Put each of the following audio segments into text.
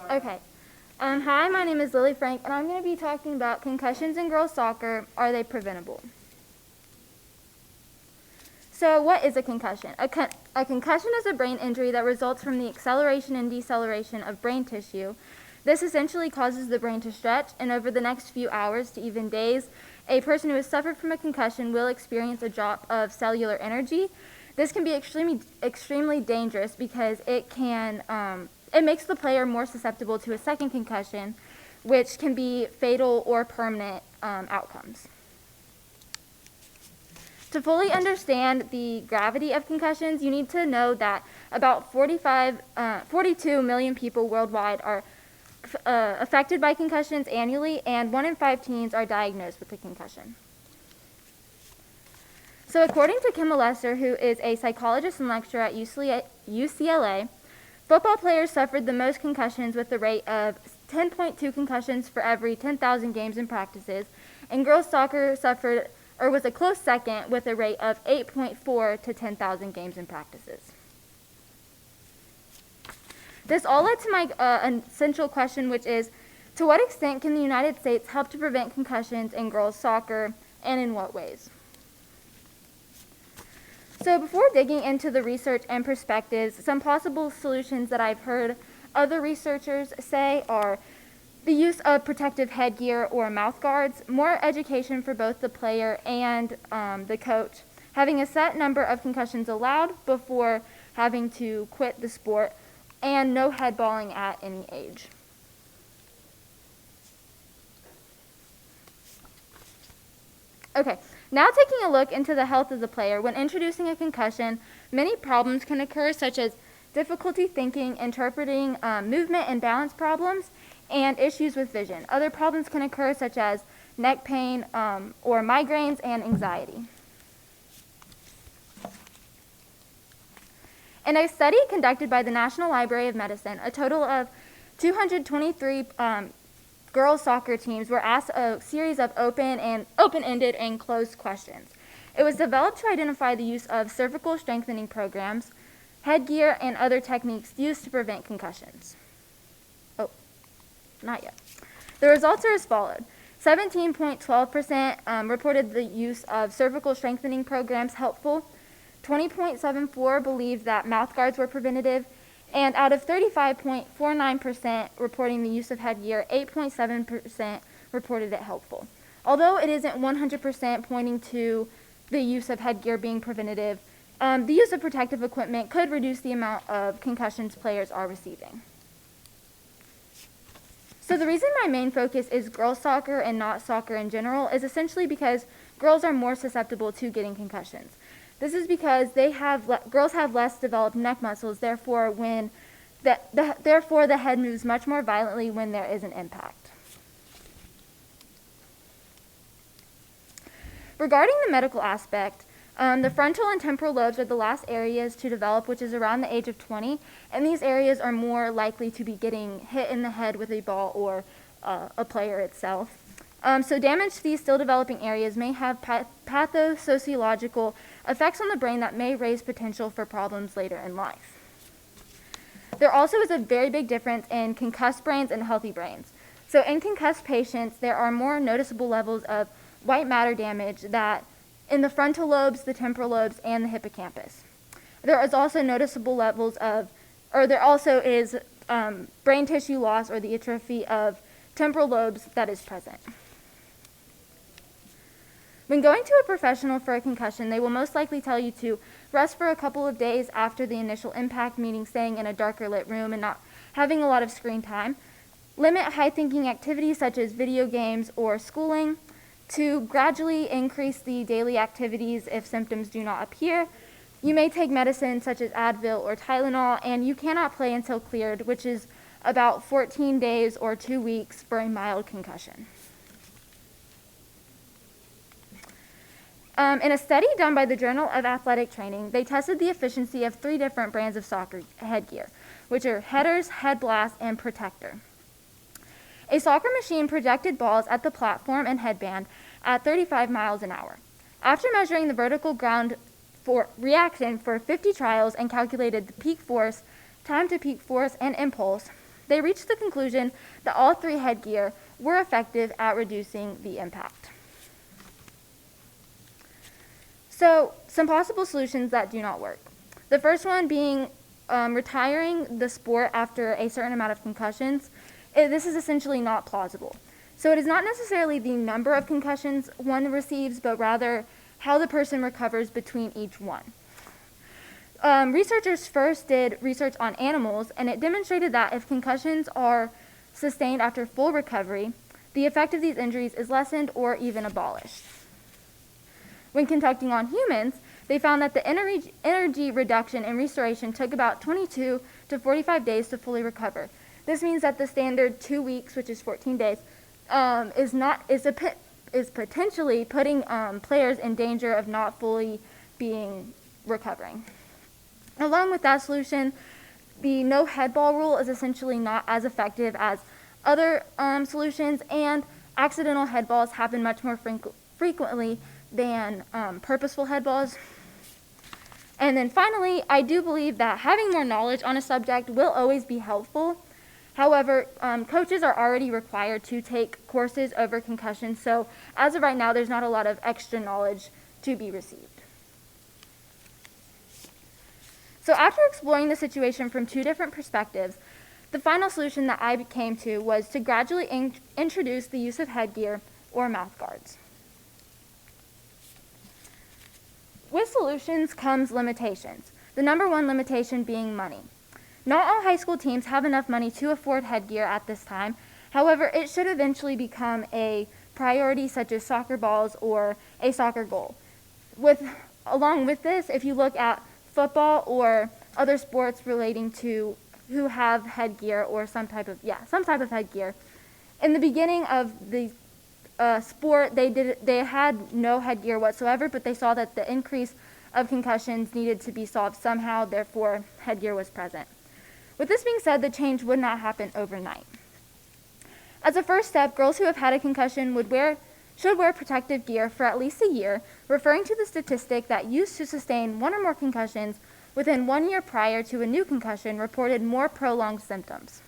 Okay. Hi, my name is Lily Frank, and I'm going to be talking about concussions in girls soccer. Are they preventable? So, what is a concussion? A concussion is a brain injury that results from the acceleration and deceleration of brain tissue. This essentially causes the brain to stretch, and over the next few hours to even days, a person who has suffered from a concussion will experience a drop of cellular energy. This can be extremely dangerous because it makes the player more susceptible to a second concussion, which can be fatal or permanent outcomes. To fully understand the gravity of concussions, you need to know that about 42 million people worldwide are affected by concussions annually, and 1 in 5 teens are diagnosed with a concussion. So according to Kim Lesser, who is a psychologist and lecturer at UCLA, football players suffered the most concussions with a rate of 10.2 concussions for every 10,000 games and practices, and girls soccer was a close second with a rate of 8.4 to 10,000 games and practices. This all led to my essential question, which is, to what extent can the United States help to prevent concussions in girls soccer, and in what ways? So before digging into the research and perspectives, some possible solutions that I've heard other researchers say are the use of protective headgear or mouth guards, more education for both the player and the coach, having a set number of concussions allowed before having to quit the sport, and no headballing at any age. Okay, now taking a look into the health of the player. When introducing a concussion, many problems can occur, such as difficulty thinking, interpreting movement and balance problems, and issues with vision. Other problems can occur, such as neck pain or migraines and anxiety. In a study conducted by the National Library of Medicine, a total of 223 girls soccer teams were asked a series of open-ended and closed questions. It was developed to identify the use of cervical strengthening programs, headgear, and other techniques used to prevent concussions. Not yet. The results are as followed. 17.12% reported the use of cervical strengthening programs helpful. 20.74% believed that mouth guards were preventative. And out of 35.49% reporting the use of headgear, 8.7% reported it helpful. Although it isn't 100% pointing to the use of headgear being preventative, the use of protective equipment could reduce the amount of concussions players are receiving. So the reason my main focus is girls soccer and not soccer in general is essentially because girls are more susceptible to getting concussions. This is because girls have less developed neck muscles, therefore the head moves much more violently when there is an impact. Regarding the medical aspect, the frontal and temporal lobes are the last areas to develop, which is around the age of 20, and these areas are more likely to be getting hit in the head with a ball or a player itself. So damage to these still developing areas may have pathosociological effects on the brain that may raise potential for problems later in life. There also is a very big difference in concussed brains and healthy brains. So in concussed patients, there are more noticeable levels of white matter damage that in the frontal lobes, the temporal lobes, and the hippocampus. There is also brain tissue loss or the atrophy of temporal lobes that is present. When going to a professional for a concussion, they will most likely tell you to rest for a couple of days after the initial impact, meaning staying in a darker lit room and not having a lot of screen time. Limit high-thinking activities such as video games or schooling. To gradually increase the daily activities if symptoms do not appear. You may take medicine such as Advil or Tylenol, and you cannot play until cleared, which is about 14 days or 2 weeks for a mild concussion. In a study done by the Journal of Athletic Training, they tested the efficiency of 3 different brands of soccer headgear, which are headers, head blast, and protector. A soccer machine projected balls at the platform and headband at 35 miles an hour. After measuring the vertical ground reaction for 50 trials and calculated the peak force, time to peak force, and impulse, They reached the conclusion that all three headgear were effective at reducing the impact. So, some possible solutions that do not work. The first one being retiring the sport after a certain amount of concussions. This is essentially not plausible. So it is not necessarily the number of concussions one receives, but rather how the person recovers between each one. Researchers first did research on animals, and it demonstrated that if concussions are sustained after full recovery, the effect of these injuries is lessened or even abolished. When conducting on humans, they found that the energy reduction and restoration took about 22 to 45 days to fully recover. This means that the standard 2 weeks, which is 14 days, is potentially putting players in danger of not fully recovering. Along with that solution, the no head ball rule is essentially not as effective as other solutions, and accidental head balls happen much more frequently than purposeful head balls. And then finally, I do believe that having more knowledge on a subject will always be helpful. However, coaches are already required to take courses over concussions, so as of right now, there's not a lot of extra knowledge to be received. So after exploring the situation from two different perspectives, the final solution that I came to was to gradually introduce the use of headgear or mouth guards. With solutions comes limitations, the number one limitation being money. Not all high school teams have enough money to afford headgear at this time. However, it should eventually become a priority such as soccer balls or a soccer goal. Along with this, if you look at football or other sports relating to who have headgear or some type of headgear, in the beginning of the sport, they had no headgear whatsoever, but they saw that the increase of concussions needed to be solved somehow, therefore headgear was present. With this being said, the change would not happen overnight. As a first step, girls who have had a concussion should wear protective gear for at least a year, referring to the statistic that used to sustain one or more concussions within 1 year prior to a new concussion reported more prolonged symptoms.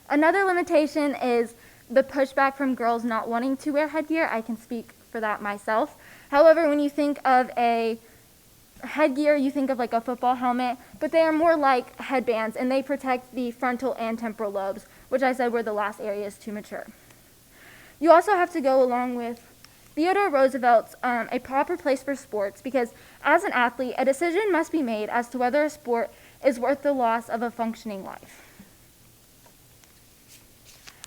Another limitation is the pushback from girls not wanting to wear headgear. I can speak for that myself. However, when you think of a headgear, you think of like a football helmet, but they are more like headbands, and they protect the frontal and temporal lobes, which I said were the last areas to mature. You also have to go along with Theodore Roosevelt's A Proper Place for Sports, because as an athlete, a decision must be made as to whether a sport is worth the loss of a functioning life.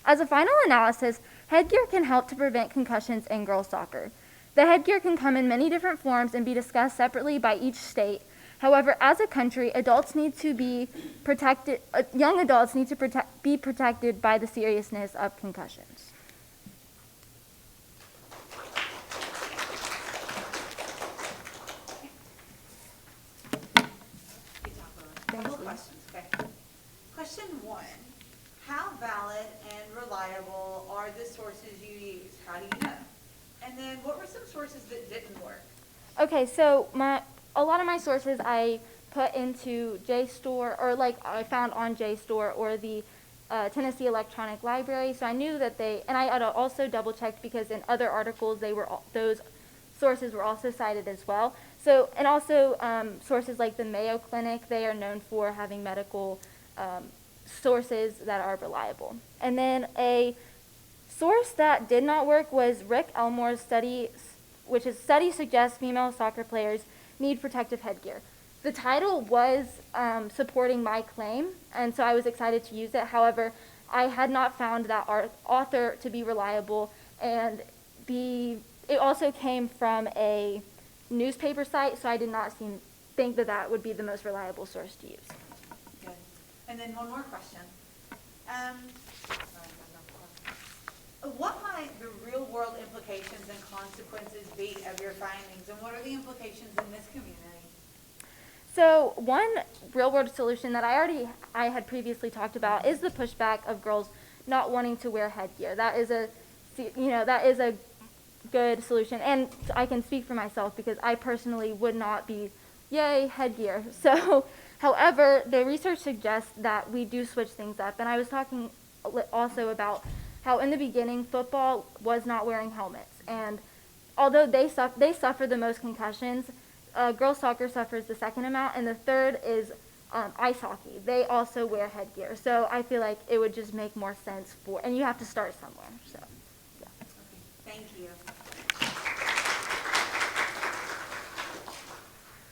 As a final analysis, headgear can help to prevent concussions in girls soccer. The headgear can come in many different forms and be discussed separately by each state. However, as a country, adults need to be protected. Young adults need to be protected by the seriousness of concussions. Couple questions, okay. Question 1, how valid and reliable are the sources you use? How do you know? And then what were some sources that didn't work? Okay, so a lot of my sources I put into JSTOR, or like I found on JSTOR or the Tennessee Electronic Library. So I knew that and I also double checked because in other articles those sources were also cited as well. So, and also sources like the Mayo Clinic, they are known for having medical sources that are reliable. And then a source that did not work was Rick Elmore's study, which is Study Suggests Female Soccer Players Need Protective Headgear. The title was supporting my claim, and so I was excited to use it. However, I had not found that author to be reliable, and it also came from a newspaper site, so I did not think that would be the most reliable source to use. Good. And then one more question. What might the real world implications and consequences be of your findings, and what are the implications in this community? So one real world solution that I had previously talked about is the pushback of girls not wanting to wear headgear. That is a good solution, and I can speak for myself because I personally would not be, yay, headgear. So However, the research suggests that we do switch things up. And I was talking also about how in the beginning football was not wearing helmets, and although they suffer the most concussions, girls soccer suffers the second amount, and the third is ice hockey. They also wear headgear, so I feel like it would just make more sense and you have to start somewhere. So, yeah. Okay, thank you.